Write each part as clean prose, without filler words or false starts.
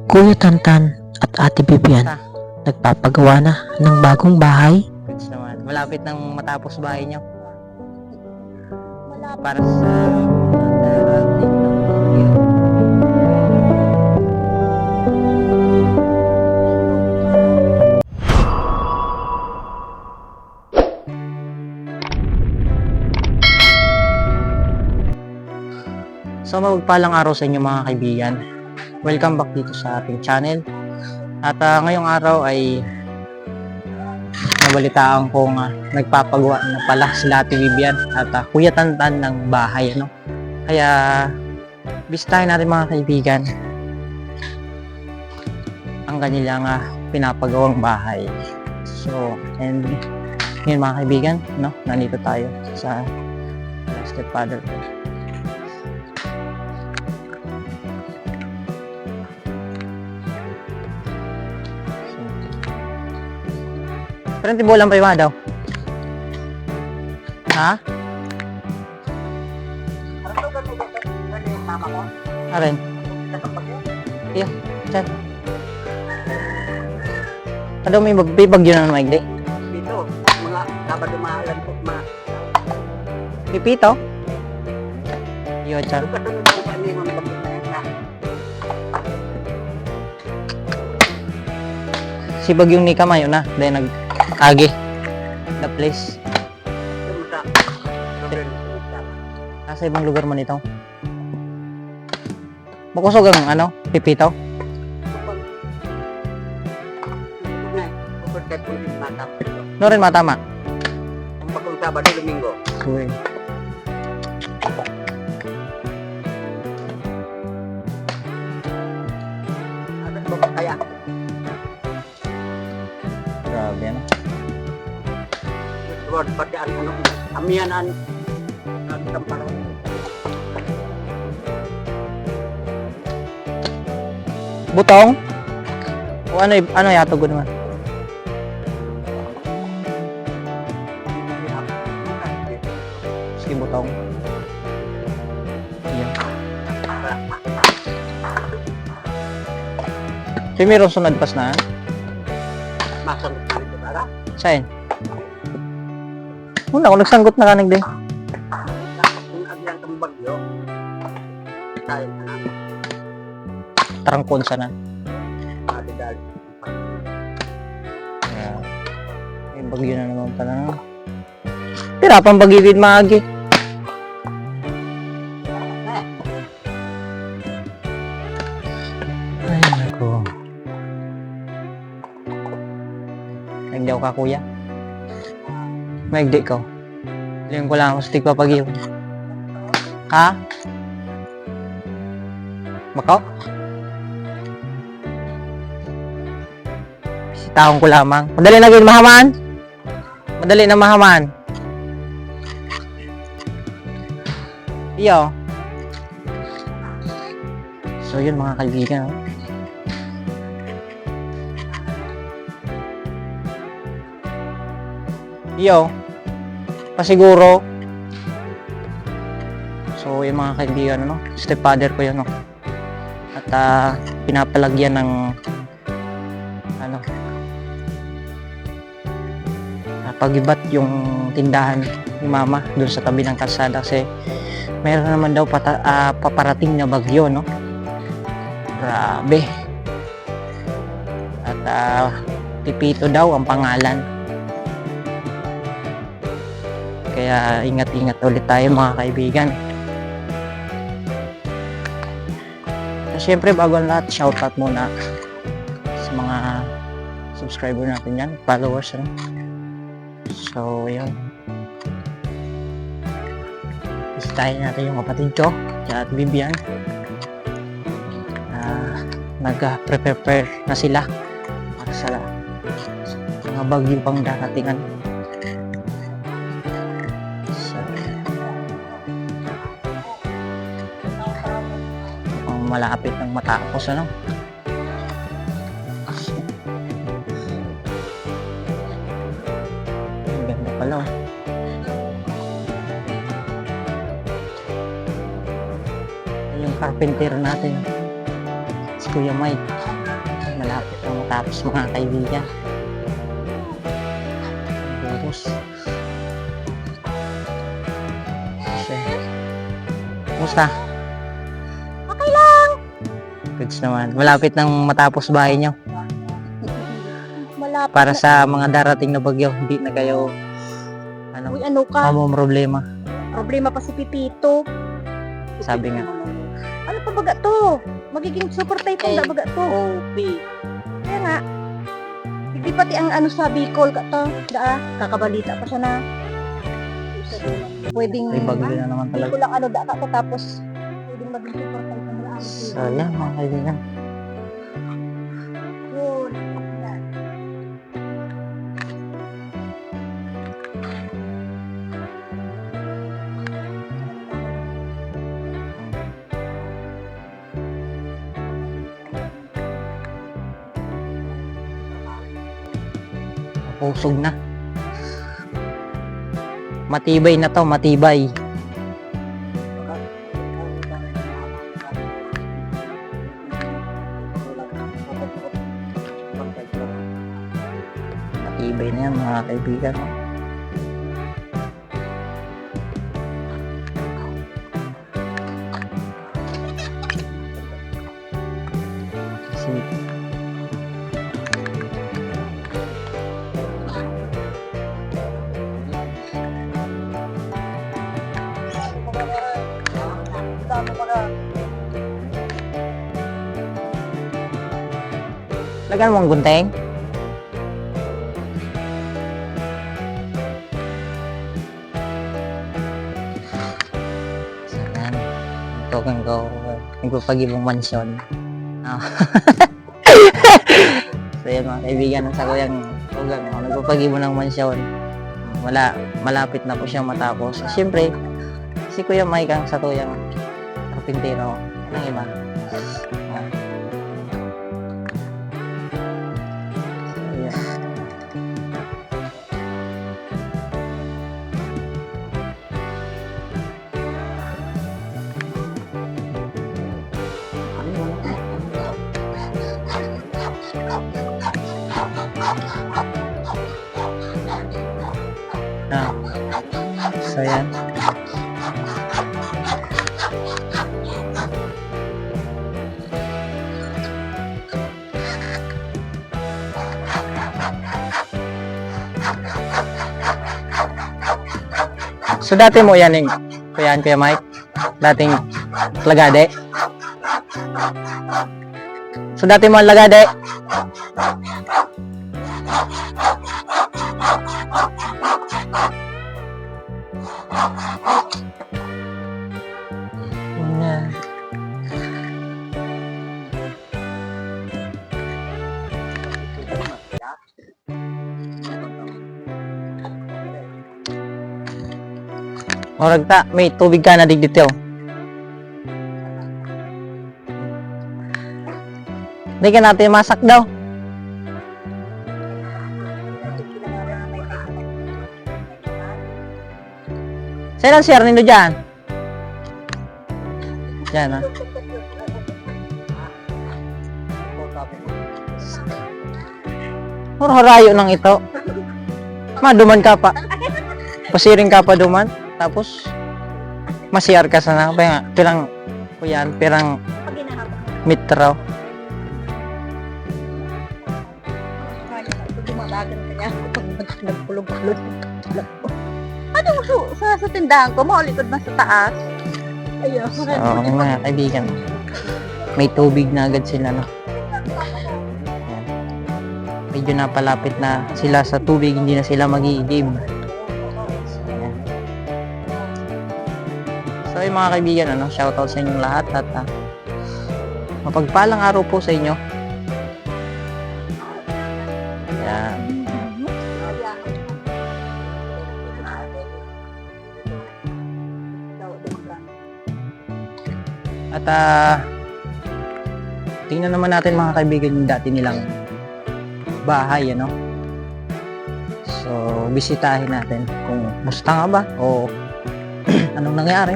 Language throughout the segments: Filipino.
Kuya Tantan at Ate Bibian nagpapagawa na ng bagong bahay. Goods naman. Malapit nang matapos bahay niyo. Para sa darating na bagyo. So mapagpalang araw sa inyo mga kaibigan. Welcome back dito sa ating channel. At ngayong araw ay nabalitaan kong nagpapagawa na pala sila Ate Vivian at Kuya Tantan ng bahay. Ano? Kaya bisitahin natin mga kaibigan ang kanilang pinapagawang bahay. So, and ngayon mga kaibigan, no, nandito tayo sa stepfather. Pero tibulan pa yung daw. Ha? Arin. Iya, chat. Ano may magbibagyo na maigli? Dito, mga Sabado maalan po, Pipito? Iyo, chat. Katulad ng panimang pagkakita. Si bagyong ni Kamayo na. Dahil nag-agi. The place. Nasa ibang lugar mo nito. Makusog ang pipito? No rin matama. Ang bagong Sabado, Domingo. Uy. Ano ba kaya? Grabe ano. Lord, pati ano, amiyanan. Ang tamparo. Butong? O ano yato ko naman? Sige, butong. Yan. Si Miro sunod pas na? Masang dito para. Saan? Una, kung nagsanggot na kanig din. Kung agyan kang bagyo, tayo na Tarangkon sana. dali. Yeah. May bagyo na naman pala. Tira pang bagibid maagi. Ay, nako. Nagdaw ka, kuya? Maigdi ko. Liyan ko lang ako sa tigpapagiw. Ha? Makaw? Sitahong ko lamang. Madali na gawin mahaman? Madali na mahaman. Iyo. So yun mga kaibigan. Iyo. Pasiguro. So yung mga kaibigan, no? Stepfather ko yun, no? At pinapalagyan ng pagibat yung tindahan ni mama doon sa tabi ng kalsada kasi mayroon naman daw paparating na bagyo, no? Grabe. At Pipito daw ang pangalan. Kaya ingat-ingat ulit tayo mga kaibigan. Siyempre bago ang lahat, shoutout muna sa mga subscriber natin yan, followers, no? So, yun. Bisitahin natin yung kapatid ko, at Bibian. Nag-prepare na sila para sa mga bagyo pang daratingan. So, malapit ng matapos, ano? Pala. Yung carpenter natin, si Kuya Mike. Malapit na matapos mga kaibigan. Tapos, kumusta? Okay lang. Goods naman. Malapit nang matapos bahay nyo. Malapit Para na. sa mga darating na bagyo, hindi na kayo Uy, ano ka? problema. Problema pa si Pipito. Sabi nga. Ano pa baga to? Magiging super typhoon na baga to. OP. Kaya nga. Hindi pati ang ano sa Bicol ka to. Kakabalita pa siya na. Pwedeng May bagyo na naman Hindi talaga. ko lang ano da ka tapos pwedeng maging super typhoon na ang So, yan mga kaibigan. yun. Pusog na. Matibay na to, matibay. Matibay na yan mga kaibigan. Kasi lagan mo ang gunting. So, yan. Ito kang nagpapagibong mansyon. Ah. So, yan mga kaibigan sa kuyang tugang. Nagpapagibong ng mansyon. Malapit na po siya matapos. Siyempre, si Kuya Mike ang sa tuyang karpintero. Yan ang iba. Ah. Ayan. Ah. So yan. So dati mo yan Kuya Mike? Dating lagade? So dati mo ang lagade? Yan. Murag ta, may tubig ka na dito. Hindi ka natin masak daw. Saan ang share nindo dyan? Dyan ha. Harayo ng ito. Maduman ka pa. Pasiring ka pa duman. Tapos, masiyar ka sana. Kaya nga, pirang metro. Dumabagan ka niya pag nagpulog-pulog. Ano sa tindahan ko? Maulikod na sa taas. Ayun. So, mga kaibigan, may tubig na agad sila, no? Ayan. Medyo napalapit na sila sa tubig, hindi na sila mag-iigib. So, yung mga kaibigan, shoutout sa inyong lahat at mapagpalang araw po sa inyo. Ayan. At tingnan naman natin mga kaibigan yung dati nilang bahay, So, bisitahin natin kung musta nga ba o anong nangyari.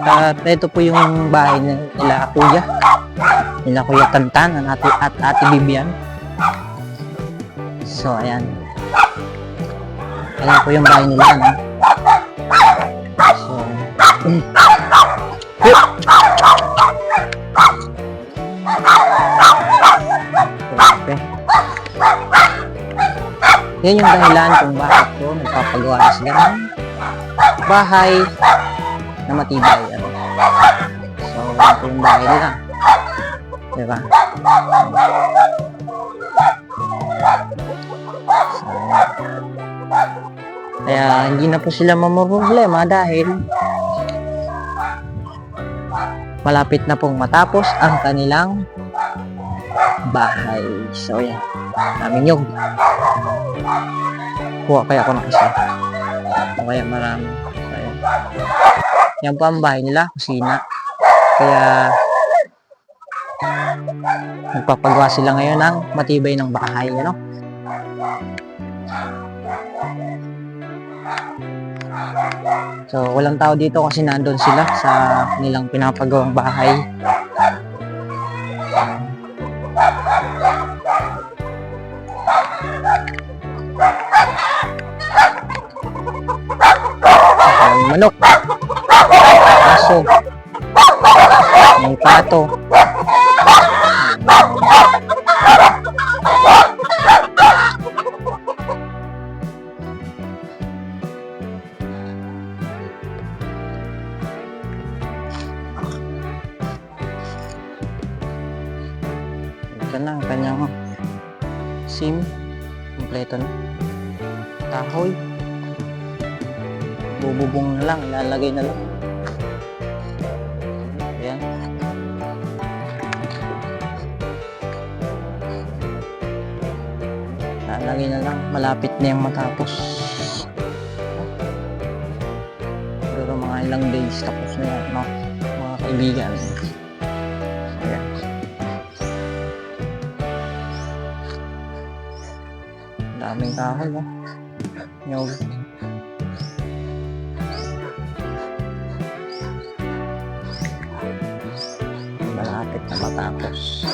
At ito po yung bahay nila Kuya. Nila Kuya Tantan at Ate Bibian. So, ayan. Ayan po yung bahay nila, no? So, grabe. Yan yung dahilan kung bakit ko nagpapagawa na sila ng bahay na matibay. Ano? So, yan po yung bahay nila. Diba? So, kaya hindi na po sila mamroblema dahil malapit na pong matapos ang kanilang bahay. So, yan. Namin yung kuha kaya ako ng isa. O kaya marami. So, yan. Yan po ang bahay nila, kusina. Kaya nagpapagawa sila ngayon ng matibay ng bahay. Ano? So, walang tao dito kasi nandun sila sa nilang pinapagawang bahay. Manok, aso, may pato. Ito na ang kanyang SIM. Kompleto na. Kahoy. Bububong na lang. Ilalagay na lang. Ayan. Ilalagay na lang. Malapit na yung matapos. Pero mga ilang days tapos na yan, no? Mga kaibigan. Ayan. Daming kahoy, no? Yung malapit na matapos.